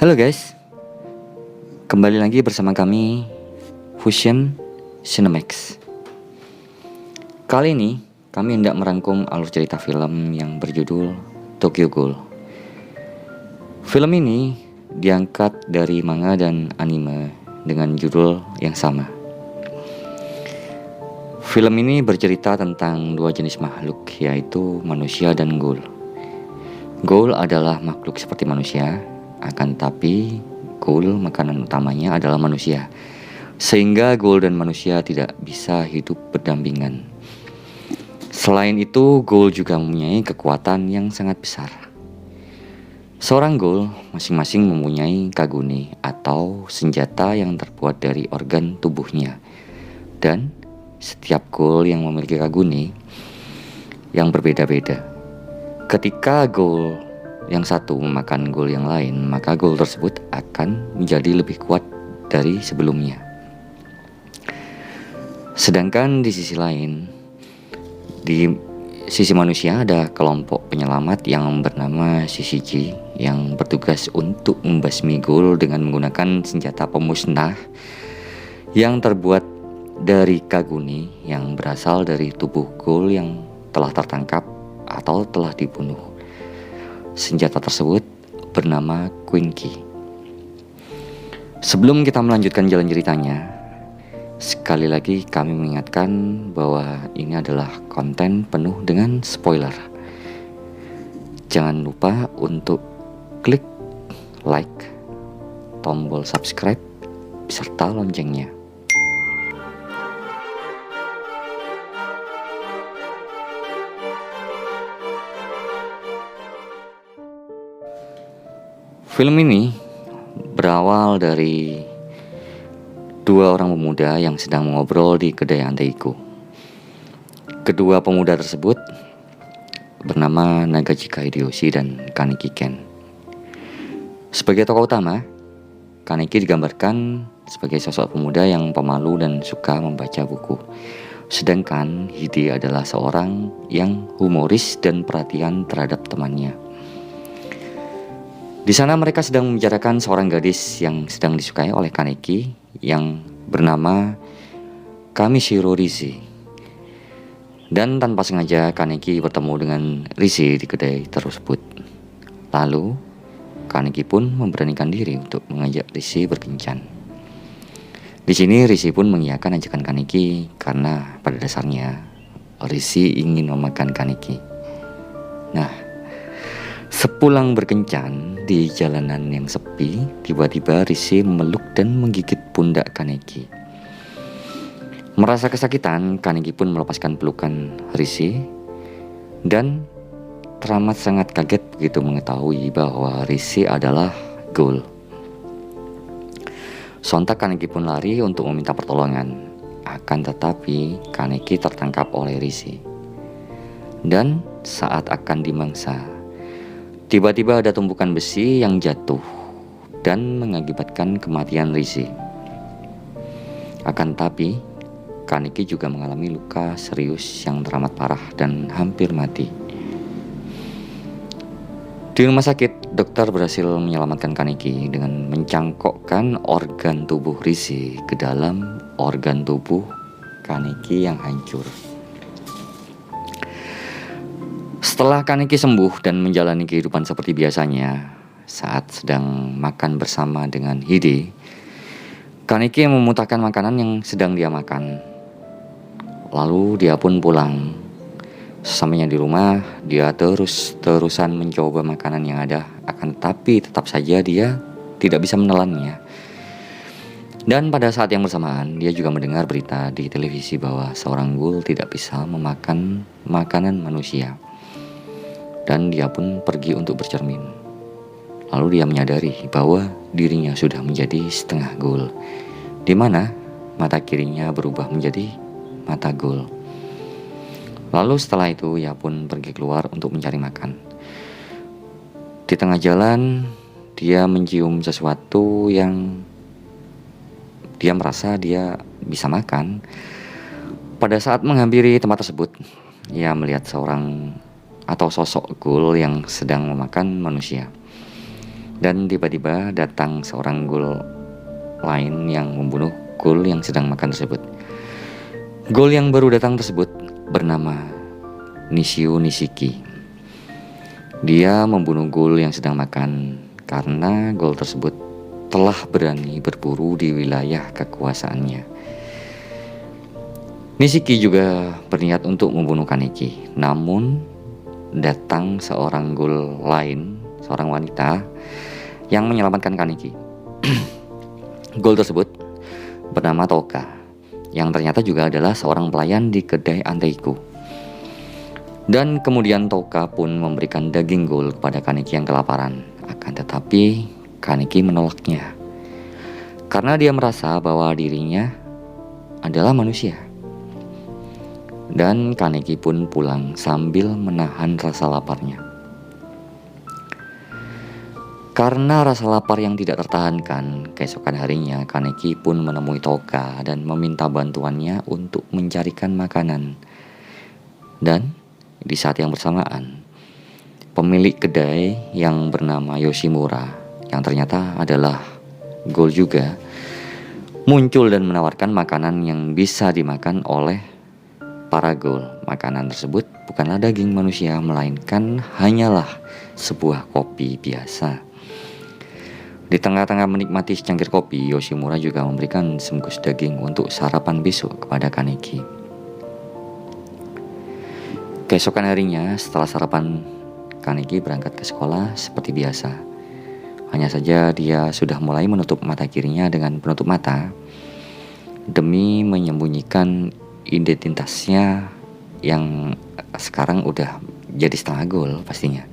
Halo guys, kembali lagi bersama kami Fusion Cinemax. Kali ini kami hendak merangkum alur cerita film yang berjudul Tokyo Ghoul. Film ini diangkat dari manga dan anime dengan judul yang sama. Film ini bercerita tentang dua jenis makhluk, yaitu manusia dan ghoul. Ghoul adalah makhluk seperti manusia, akan tapi ghoul makanan utamanya adalah manusia, sehingga ghoul dan manusia tidak bisa hidup berdampingan. Selain itu, ghoul juga mempunyai kekuatan yang sangat besar. Seorang ghoul masing-masing mempunyai kagune atau senjata yang terbuat dari organ tubuhnya, dan setiap ghoul yang memiliki kagune yang berbeda-beda. Ketika ghoul yang satu memakan ghoul yang lain, maka ghoul tersebut akan menjadi lebih kuat dari sebelumnya. Sedangkan di sisi lain, di sisi manusia ada kelompok penyelamat yang bernama CCG yang bertugas untuk membasmi ghoul dengan menggunakan senjata pemusnah yang terbuat dari kagune yang berasal dari tubuh ghoul yang telah tertangkap atau telah dibunuh. Senjata tersebut bernama Queen Key. Sebelum kita melanjutkan jalan ceritanya, sekali lagi kami mengingatkan bahwa ini adalah konten penuh dengan spoiler. Jangan lupa untuk klik like, tombol subscribe, serta loncengnya. Film ini berawal dari dua orang pemuda yang sedang mengobrol di kedai Anteiku. Kedua pemuda tersebut bernama Nagachika Hideyoshi dan Kaneki Ken. Sebagai tokoh utama, Kaneki digambarkan sebagai sosok pemuda yang pemalu dan suka membaca buku. Sedangkan Hide adalah seorang yang humoris dan perhatian terhadap temannya. Di sana mereka sedang membicarakan seorang gadis yang sedang disukai oleh Kaneki yang bernama Kamishiro Rishi. Dan tanpa sengaja Kaneki bertemu dengan Rishi di kedai tersebut. Lalu Kaneki pun memberanikan diri untuk mengajak Rishi berkencan. Di sini Rishi pun mengiyakan ajakan Kaneki karena pada dasarnya Rishi ingin memakan Kaneki. Nah, sepulang berkencan di jalanan yang sepi, tiba-tiba Rishi memeluk dan menggigit pundak Kaneki. Merasa kesakitan, Kaneki pun melepaskan pelukan Rishi dan teramat sangat kaget begitu mengetahui bahwa Rishi adalah ghoul. Sontak Kaneki pun lari untuk meminta pertolongan. Akan tetapi Kaneki tertangkap oleh Rishi. Dan saat akan dimangsa, tiba-tiba ada tumpukan besi yang jatuh dan mengakibatkan kematian Rishi. Akan tapi, Kaneki juga mengalami luka serius yang teramat parah dan hampir mati. Di rumah sakit, dokter berhasil menyelamatkan Kaneki dengan mencangkokkan organ tubuh Rishi ke dalam organ tubuh Kaneki yang hancur. Setelah Kaneki sembuh dan menjalani kehidupan seperti biasanya, saat sedang makan bersama dengan Hide, Kaneki memuntahkan makanan yang sedang dia makan. Lalu dia pun pulang. Sesampainya di rumah, dia terus-terusan mencoba makanan yang ada, akan tetapi tetap saja dia tidak bisa menelannya. Dan pada saat yang bersamaan, dia juga mendengar berita di televisi bahwa seorang ghoul tidak bisa memakan makanan manusia. Dan dia pun pergi untuk bercermin. Lalu dia menyadari bahwa dirinya sudah menjadi setengah ghoul, di mana mata kirinya berubah menjadi mata ghoul. Lalu setelah itu ia pun pergi keluar untuk mencari makan. Di tengah jalan dia mencium sesuatu yang dia merasa dia bisa makan. Pada saat menghampiri tempat tersebut, ia melihat seorang atau sosok ghoul yang sedang memakan manusia. Dan tiba-tiba datang seorang ghoul lain yang membunuh ghoul yang sedang makan tersebut. Ghoul yang baru datang tersebut bernama Nishio Nishiki. Dia membunuh ghoul yang sedang makan karena ghoul tersebut telah berani berburu di wilayah kekuasaannya. Nishiki juga berniat untuk membunuh Kaneki, namun datang seorang ghoul lain, seorang wanita yang menyelamatkan Kaneki. Ghoul tersebut bernama Toka, yang ternyata juga adalah seorang pelayan di kedai Anteiku. Dan kemudian Toka pun memberikan daging ghoul kepada Kaneki yang kelaparan. Akan tetapi Kaneki menolaknya karena dia merasa bahwa dirinya adalah manusia. Dan Kaneki pun pulang sambil menahan rasa laparnya. Karena rasa lapar yang tidak tertahankan, keesokan harinya Kaneki pun menemui Toka dan meminta bantuannya untuk mencarikan makanan. Dan di saat yang bersamaan, pemilik kedai yang bernama Yoshimura, yang ternyata adalah ghoul juga, muncul dan menawarkan makanan yang bisa dimakan oleh para ghoul. Makanan tersebut bukanlah daging manusia, melainkan hanyalah sebuah kopi biasa. Di tengah-tengah menikmati secangkir kopi, Yoshimura juga memberikan sebungkus daging untuk sarapan besok kepada Kaneki. Keesokan harinya setelah sarapan, Kaneki berangkat ke sekolah seperti biasa. Hanya saja dia sudah mulai menutup mata kirinya dengan penutup mata demi menyembunyikan identitasnya yang sekarang udah jadi setengah ghoul pastinya.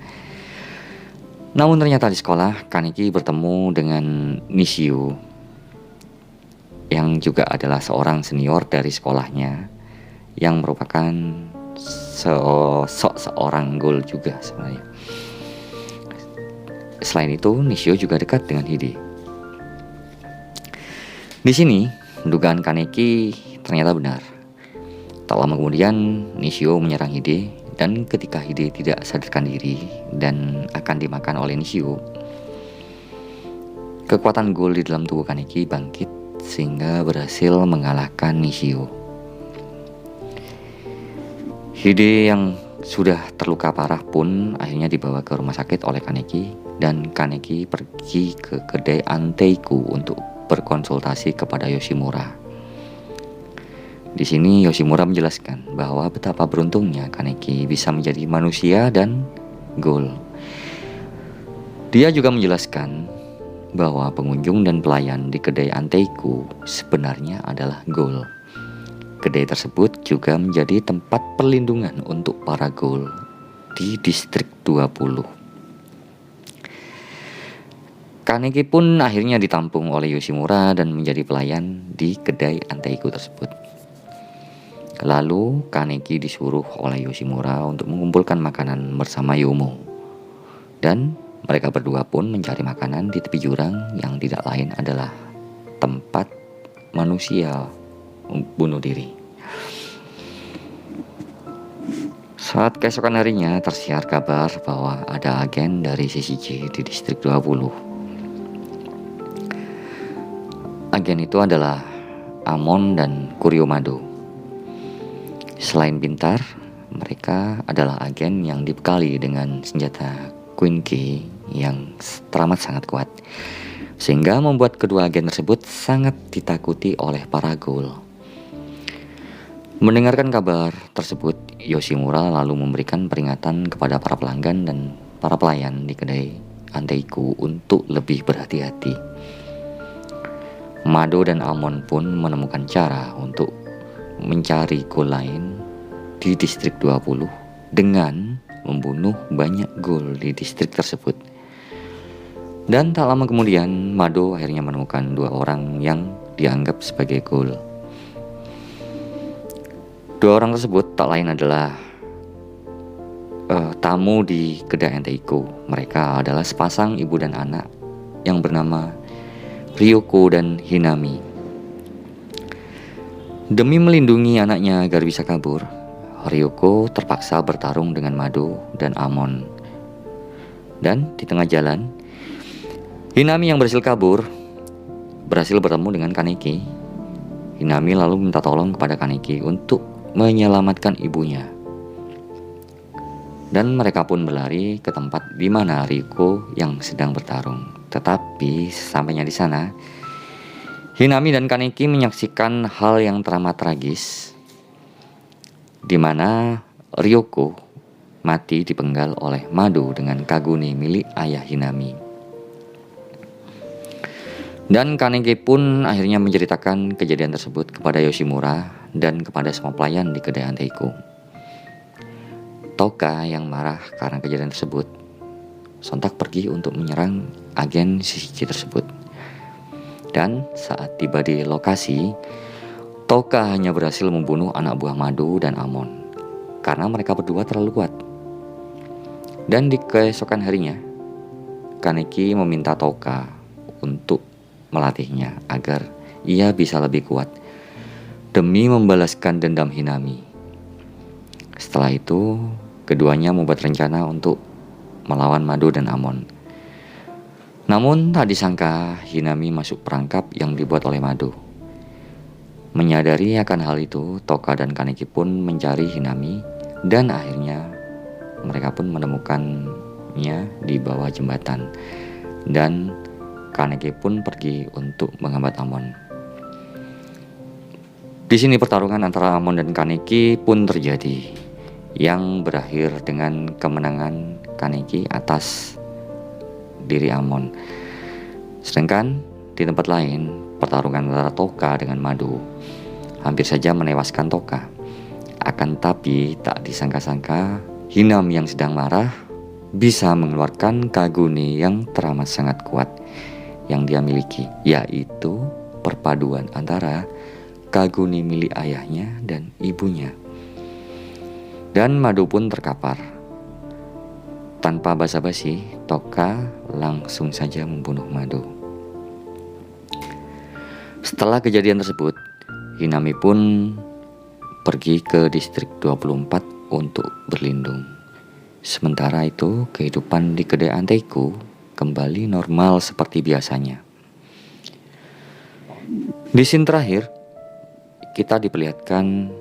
Namun ternyata di sekolah Kaneki bertemu dengan Nishio yang juga adalah seorang senior dari sekolahnya, yang merupakan seorang ghoul juga sebenarnya. Selain itu, Nishio juga dekat dengan Hide. Di sini dugaan Kaneki ternyata benar. Tak lama kemudian Nishio menyerang Hide, dan ketika Hide tidak sadarkan diri dan akan dimakan oleh Nishio, kekuatan ghoul di dalam tubuh Kaneki bangkit sehingga berhasil mengalahkan Nishio. Hide yang sudah terluka parah pun akhirnya dibawa ke rumah sakit oleh Kaneki, dan Kaneki pergi ke kedai Anteiku untuk berkonsultasi kepada Yoshimura. Di sini Yoshimura menjelaskan bahwa betapa beruntungnya Kaneki bisa menjadi manusia dan ghoul. Dia juga menjelaskan bahwa pengunjung dan pelayan di kedai Anteiku sebenarnya adalah ghoul. Kedai tersebut juga menjadi tempat perlindungan untuk para ghoul di distrik 20. Kaneki pun akhirnya ditampung oleh Yoshimura dan menjadi pelayan di kedai Anteiku tersebut. Lalu Kaneki disuruh oleh Yoshimura untuk mengumpulkan makanan bersama Yomo. Dan mereka berdua pun mencari makanan di tepi jurang yang tidak lain adalah tempat manusia bunuh diri. Saat keesokan harinya tersiar kabar bahwa ada agen dari CCJ di distrik 20. Agen itu adalah Amon dan Kuryomado. Selain pintar, mereka adalah agen yang dibekali dengan senjata Queen Key yang teramat sangat kuat, sehingga membuat kedua agen tersebut sangat ditakuti oleh para ghoul. Mendengarkan kabar tersebut, Yoshimura lalu memberikan peringatan kepada para pelanggan dan para pelayan di kedai Anteiku untuk lebih berhati-hati. Mado dan Amon pun menemukan cara untuk mencari ghoul lain di distrik 20 dengan membunuh banyak ghoul di distrik tersebut. Dan tak lama kemudian, Mado akhirnya menemukan dua orang yang dianggap sebagai ghoul. Dua orang tersebut tak lain adalah tamu di kedai Anteiku. Mereka adalah sepasang ibu dan anak yang bernama Ryoko dan Hinami. Demi melindungi anaknya agar bisa kabur, Ryoko terpaksa bertarung dengan Mado dan Amon. Dan di tengah jalan, Hinami yang berhasil kabur berhasil bertemu dengan Kaneki. Hinami lalu minta tolong kepada Kaneki untuk menyelamatkan ibunya. Dan mereka pun berlari ke tempat di mana Ryuko yang sedang bertarung. Tetapi sampainya di sana, Hinami dan Kaneki menyaksikan hal yang teramat tragis, di mana Ryuko mati dipenggal oleh madu dengan kagune milik ayah Hinami. Dan Kaneki pun akhirnya menceritakan kejadian tersebut kepada Yoshimura dan kepada semua pelayan di kedai Anteiko. Toka yang marah karena kejadian tersebut sontak pergi untuk menyerang agen Shichichi tersebut. Dan saat tiba di lokasi, Toka hanya berhasil membunuh anak buah Mado dan Amon karena mereka berdua terlalu kuat. Dan di keesokan harinya, Kaneki meminta Toka untuk melatihnya agar ia bisa lebih kuat demi membalaskan dendam Hinami. Setelah itu, keduanya membuat rencana untuk melawan Mado dan Amon. Namun tak disangka Hinami masuk perangkap yang dibuat oleh Mado. Menyadari akan hal itu, Toka dan Kaneki pun mencari Hinami dan akhirnya mereka pun menemukannya di bawah jembatan. Dan Kaneki pun pergi untuk menghambat Amon. Di sini pertarungan antara Amon dan Kaneki pun terjadi, yang berakhir dengan kemenangan Kaneki atas diri Amon. Sedangkan di tempat lain, pertarungan antara Toka dengan Mado hampir saja menewaskan Toka. Akan tapi tak disangka-sangka, Hinami yang sedang marah bisa mengeluarkan kagune yang teramat sangat kuat yang dia miliki, yaitu perpaduan antara kagune milik ayahnya dan ibunya. Dan Mado pun terkapar. Tanpa basa-basi, Toka langsung saja membunuh Mado. Setelah kejadian tersebut, Hinami pun pergi ke distrik 24 untuk berlindung. Sementara itu, kehidupan di kedai Anteiko kembali normal seperti biasanya. Di scene terakhir, kita diperlihatkan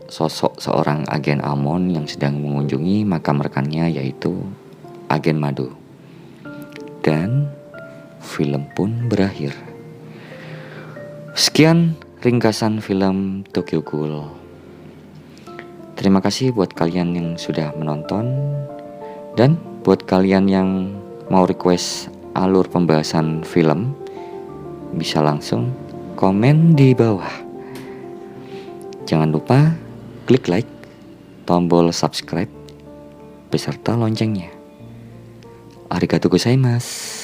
sosok seorang agen Amon yang sedang mengunjungi makam rekannya, yaitu agen Mado. Dan film pun berakhir. Sekian ringkasan film Tokyo Ghoul. Terima kasih buat kalian yang sudah menonton. Dan buat kalian yang mau request alur pembahasan film, bisa langsung komen di bawah. Jangan lupa klik like, tombol subscribe, beserta loncengnya. Arigatou gozaimasu.